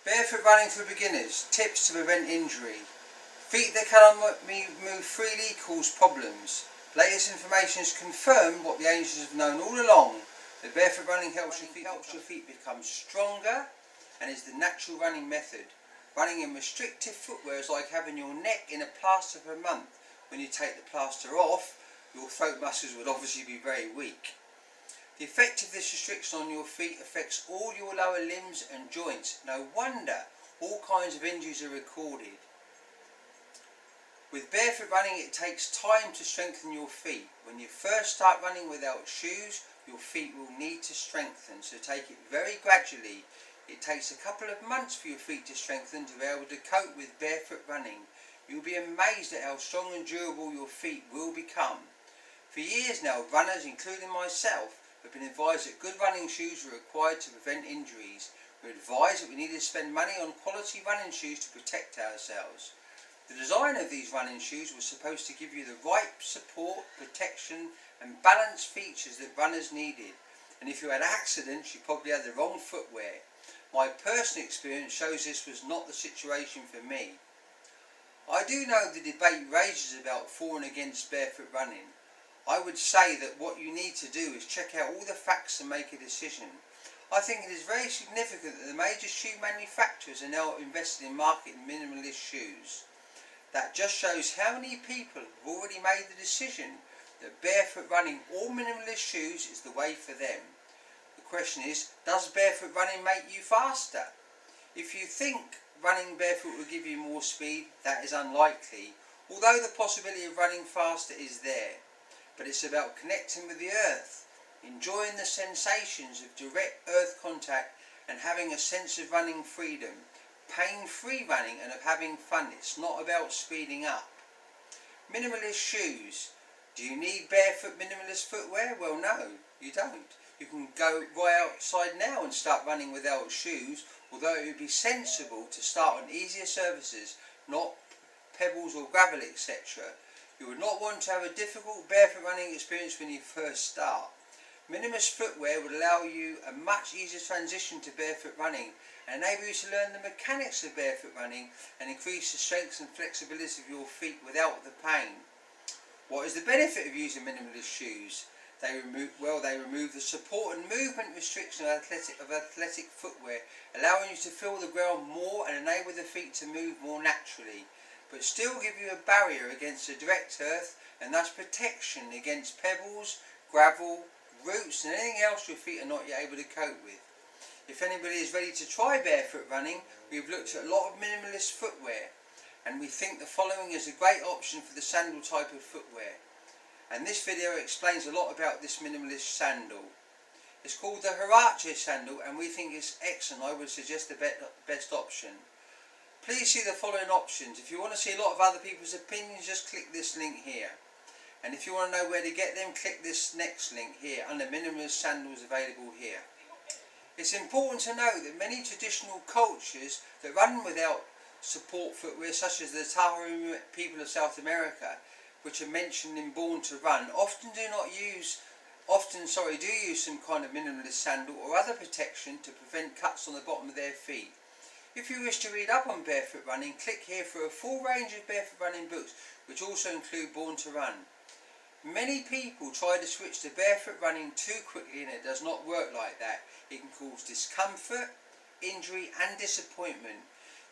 Barefoot running for beginners. Tips to prevent injury. Feet that cannot move freely cause problems. Latest information has confirmed what the ancients have known all along. The barefoot running helps your feet become stronger and is the natural running method. Running in restrictive footwear is like having your neck in a plaster for a month. When you take the plaster off, your throat muscles would obviously be very weak. The effect of this restriction on your feet affects all your lower limbs and joints. No wonder all kinds of injuries are recorded. With barefoot running, it takes time to strengthen your feet. When you first start running without shoes, your feet will need to strengthen, so take it very gradually. It takes a couple of months for your feet to strengthen to be able to cope with barefoot running. You'll be amazed at how strong and durable your feet will become. For years now, runners, including myself, have been advised that good running shoes are required to prevent injuries. We're advised that we need to spend money on quality running shoes to protect ourselves. The design of these running shoes was supposed to give you the right support, protection and balance features that runners needed. And if you had accidents, you probably had the wrong footwear. My personal experience shows this was not the situation for me. I do know the debate rages about for and against barefoot running. I would say that what you need to do is check out all the facts and make a decision. I think it is very significant that the major shoe manufacturers are now invested in marketing minimalist shoes. That just shows how many people have already made the decision that barefoot running or minimalist shoes is the way for them. The question is, does barefoot running make you faster? If you think running barefoot will give you more speed, that is unlikely, although the possibility of running faster is there. But it's about connecting with the earth, enjoying the sensations of direct earth contact and having a sense of running freedom, pain-free running and of having fun. It's not about speeding up. Minimalist shoes. Do you need barefoot minimalist footwear? Well, no, you don't. You can go right outside now and start running without shoes, although it would be sensible to start on easier surfaces, not pebbles or gravel, etc. You would not want to have a difficult barefoot running experience when you first start. Minimalist footwear would allow you a much easier transition to barefoot running and enable you to learn the mechanics of barefoot running and increase the strength and flexibility of your feet without the pain. What is the benefit of using minimalist shoes? They remove the support and movement restriction of athletic footwear, allowing you to feel the ground more and enable the feet to move more naturally, but still give you a barrier against the direct earth and thus protection against pebbles, gravel, roots and anything else your feet are not yet able to cope with. If anybody is ready to try barefoot running, we've looked at a lot of minimalist footwear and we think the following is a great option for the sandal type of footwear. And this video explains a lot about this minimalist sandal. It's called the Huarache sandal and we think it's excellent. I would suggest the best option. Please see the following options. If you want to see a lot of other people's opinions, just click this link here. And if you want to know where to get them, click this next link here under minimalist sandals available here. It's important to know that many traditional cultures that run without support footwear, such as the Tahoe people of South America, which are mentioned in Born to Run, do use some kind of minimalist sandal or other protection to prevent cuts on the bottom of their feet. If you wish to read up on barefoot running, click here for a full range of barefoot running books, which also include Born to Run. Many people try to switch to barefoot running too quickly and it does not work like that. It can cause discomfort, injury and disappointment.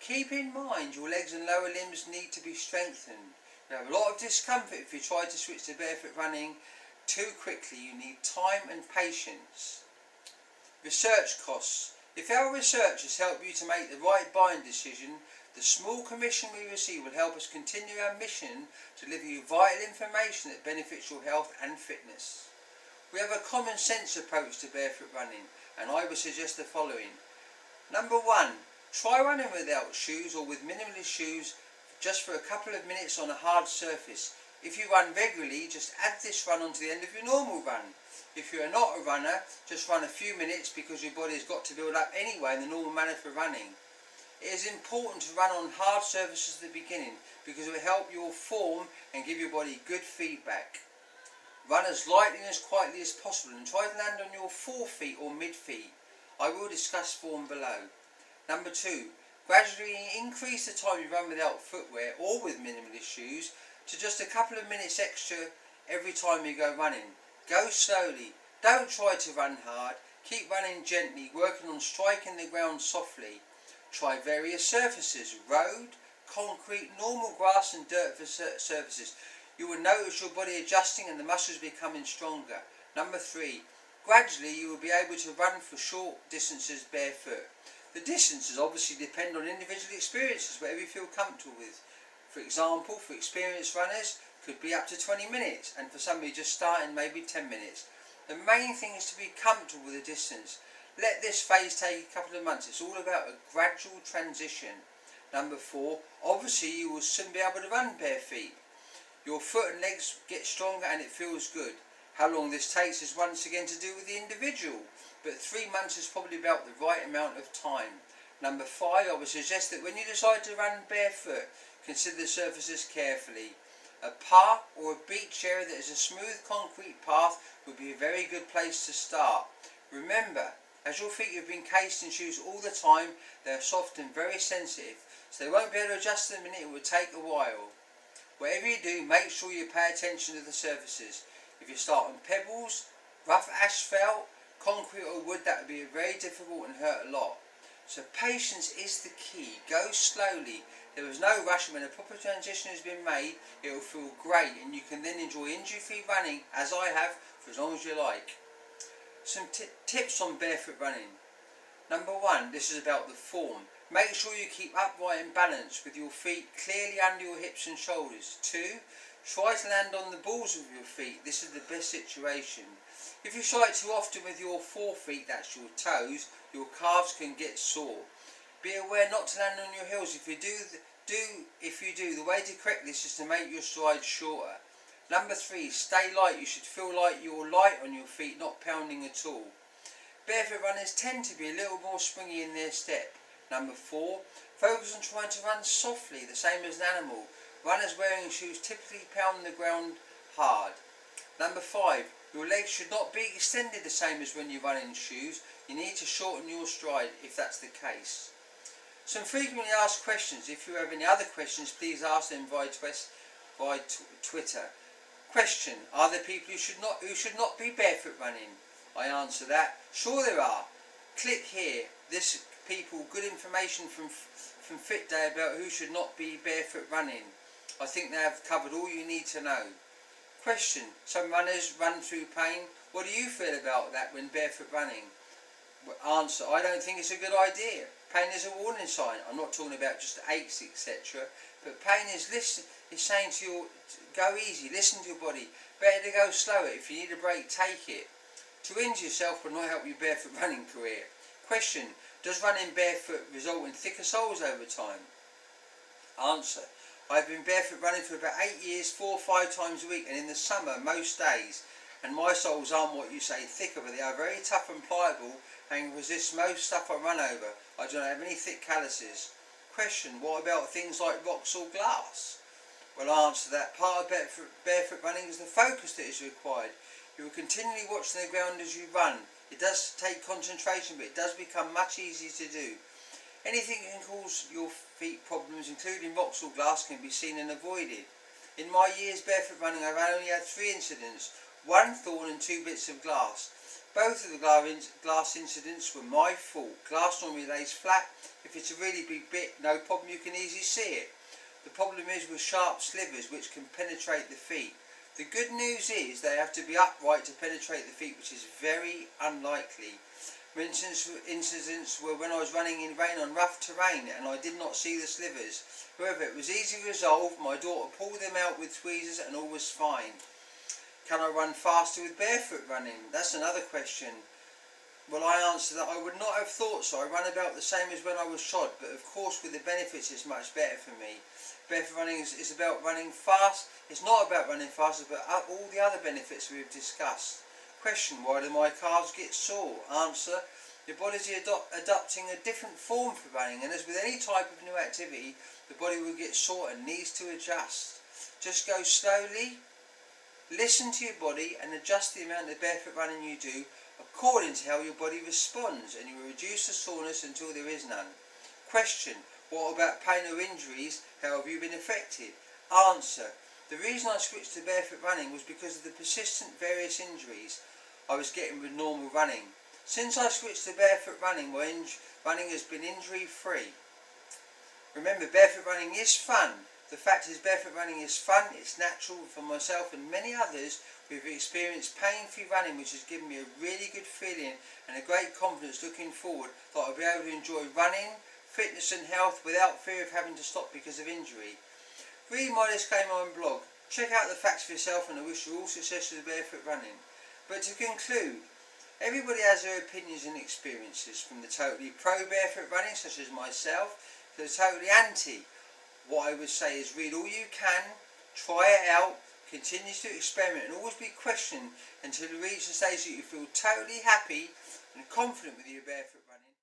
Keep in mind your legs and lower limbs need to be strengthened. You have a lot of discomfort if you try to switch to barefoot running too quickly. You need time and patience. Research costs. If our research has helped you to make the right buying decision, the small commission we receive will help us continue our mission to deliver you vital information that benefits your health and fitness. We have a common sense approach to barefoot running and I would suggest the following. Number 1. Try running without shoes or with minimalist shoes just for a couple of minutes on a hard surface. If you run regularly, just add this run onto the end of your normal run. If you are not a runner, just run a few minutes because your body has got to build up anyway in the normal manner for running. It is important to run on hard surfaces at the beginning because it will help your form and give your body good feedback. Run as lightly and as quietly as possible and try to land on your forefeet or midfeet. I will discuss form below. Number 2. Gradually increase the time you run without footwear or with minimalist shoes to just a couple of minutes extra every time you go running. Go slowly. Don't try to run hard. Keep running gently, working on striking the ground softly. Try various surfaces: road, concrete, normal grass and dirt surfaces. You will notice your body adjusting and the muscles becoming stronger. Number 3. Gradually you will be able to run for short distances barefoot. The distances obviously depend on individual experiences, whatever you feel comfortable with. For example, for experienced runners, could be up to 20 minutes, and for somebody just starting, maybe 10 minutes. The main thing is to be comfortable with the distance. Let this phase take a couple of months. It's all about a gradual transition. Number 4, obviously you will soon be able to run bare feet. Your foot and legs get stronger and it feels good. How long this takes is once again to do with the individual, but 3 months is probably about the right amount of time. Number 5, I would suggest that when you decide to run barefoot, consider the surfaces carefully. A park or a beach area that is a smooth concrete path would be a very good place to start. Remember, as your feet have been cased in shoes all the time, they are soft and very sensitive, so they won't be able to adjust in a minute. It will take a while. Whatever you do, make sure you pay attention to the surfaces. If you start on pebbles, rough asphalt, concrete or wood, that would be very difficult and hurt a lot. So patience is the key. Go slowly. There is no rush. When a proper transition has been made, it will feel great and you can then enjoy injury-free running, as I have, for as long as you like. Some tips on barefoot running. Number 1, this is about the form. Make sure you keep upright and balanced with your feet clearly under your hips and shoulders. 2, try to land on the balls of your feet. This is the best situation. If you try it too often with your forefeet, that's your toes, your calves can get sore. Be aware not to land on your heels. If you do, the way to correct this is to make your stride shorter. Number 3, stay light. You should feel like you're light on your feet, not pounding at all. Barefoot runners tend to be a little more springy in their step. Number 4, focus on trying to run softly, the same as an animal. Runners wearing shoes typically pound the ground hard. Number 5, your legs should not be extended the same as when you run in shoes. You need to shorten your stride if that's the case. Some frequently asked questions. If you have any other questions, please ask them via Twitter. Question: are there people who should not be barefoot running? I answer that. Sure there are. Click here. This people good information from Fit Day about who should not be barefoot running. I think they have covered all you need to know. Question: some runners run through pain. What do you feel about that when barefoot running? Answer: I don't think it's a good idea. Pain is a warning sign. I'm not talking about just aches, etc. But pain is saying to you, go easy, listen to your body. Better to go slower. If you need a break, take it. To injure yourself will not help your barefoot running career. Question: does running barefoot result in thicker soles over time? Answer: I've been barefoot running for about 8 years, 4 or 5 times a week, and in the summer most days. And my soles aren't what you say thicker, but they are very tough and pliable and can resist most stuff I run over. I do not have any thick calluses. Question: what about things like rocks or glass? Well, I'll answer that. Part of barefoot running is the focus that is required. You will continually watch the ground as you run. It does take concentration, but it does become much easier to do. Anything that can cause your feet problems, including rocks or glass, can be seen and avoided. In my years barefoot running, I've only had 3 incidents. 1 thorn and 2 bits of glass. Both of the glass incidents were my fault. Glass normally lays flat. If it's a really big bit, no problem, you can easily see it. The problem is with sharp slivers which can penetrate the feet. The good news is they have to be upright to penetrate the feet, which is very unlikely. For instance, incidents were when I was running in rain on rough terrain and I did not see the slivers. However, it was easily resolved. My daughter pulled them out with tweezers and all was fine. Can I run faster with barefoot running? That's another question. Well, I answer that I would not have thought so. I run about the same as when I was shod, but of course with the benefits it's much better for me. Barefoot running is about running fast. It's not about running faster, but all the other benefits we've discussed. Question: why do my calves get sore? Answer: your body's adopting a different form for running, and as with any type of new activity, the body will get sore and needs to adjust. Just go slowly, listen to your body and adjust the amount of barefoot running you do according to how your body responds, and you will reduce the soreness until there is none. Question: What about pain or injuries? How have you been affected? Answer. The reason I switched to barefoot running was because of the persistent various injuries I was getting with normal running. Since I switched to barefoot running, my running has been injury free. Remember, barefoot running is fun. The fact is, barefoot running is fun, it's natural. For myself and many others, we've experienced pain-free running, which has given me a really good feeling and a great confidence looking forward that I'll be able to enjoy running, fitness and health without fear of having to stop because of injury. Read my disclaimer on blog. Check out the facts for yourself, and I wish you all success with barefoot running. But to conclude, everybody has their opinions and experiences, from the totally pro barefoot running, such as myself, to the totally anti. What I would say is read all you can, try it out, continue to experiment, and always be questioned until you reach the stage that you feel totally happy and confident with your barefoot running.